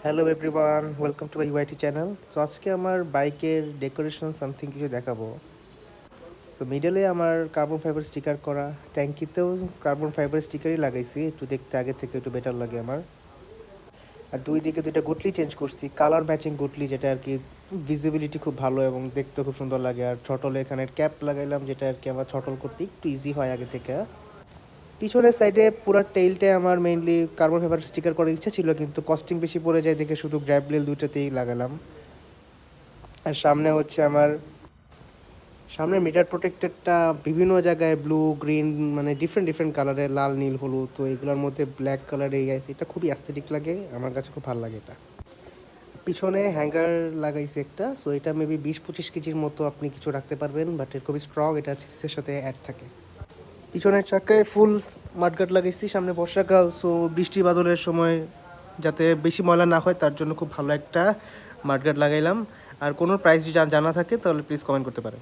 Hello everyone, welcome to my UIT channel. তো আজকে আমার বাইকের ডেকোরেশন সামথিং কিছু দেখাবো। তো মিডলে আমার কার্বন ফাইবার স্টিকার করা, ট্যাঙ্কিতেও কার্বন ফাইবার স্টিকারই লাগাইছি, একটু দেখতে আগে থেকে একটু বেটার লাগে আমার। আর দুই দিকে দুইটা গুটলি চেঞ্জ করছি, কালার ম্যাচিং গুটলি, যেটা আর কি ভিজিবিলিটি খুব ভালো এবং দেখতে খুব সুন্দর লাগে। আর ছটলে এখানে ক্যাপ লাগাইলাম, যেটা আর কি আমার ছটল করতে একটু ইজি হয় আগে থেকে। পিছনের সাইডে পুরো টেইলটাই আমার মেইনলি কার্বন ফাইবার স্টিকার করার ইচ্ছা ছিল, কিন্তু কস্টিং বেশি পড়ে যায় দেখে শুধু গ্র্যাব রেল দুইটাতেই লাগালাম। আর সামনে হচ্ছে আমার সামনের মিটার প্রোটেক্টরটা বিভিন্ন জায়গায় ব্লু গ্রিন, মানে ডিফারেন্ট ডিফারেন্ট কালারের, লাল নীল হলুদ। তো এগুলোর মধ্যে ব্ল্যাক কালার এই আছে, এটা খুবই অ্যাস্থেটিক লাগে, আমার কাছে খুব ভালো লাগে এটা। পিছনে হ্যাঙ্গার লাগাইছে একটা, সো এটা মেবি 20-25 কেজির মতো আপনি কিছু রাখতে পারবেন, বাট এর খুবই স্ট্রং, এটা সিসের সাথে অ্যাড থাকে। পিছনের চাকায় ফুল মাডগার্ড লাগাইছি, সামনে বর্ষাকাল, সো বৃষ্টি বাদলের সময় যাতে বেশি ময়লা না হয় তার জন্য খুব ভালো একটা মাডগার্ড লাগাইলাম। আর কোনো প্রাইস যদি জানা থাকে তাহলে প্লিজ কমেন্ট করতে পারেন।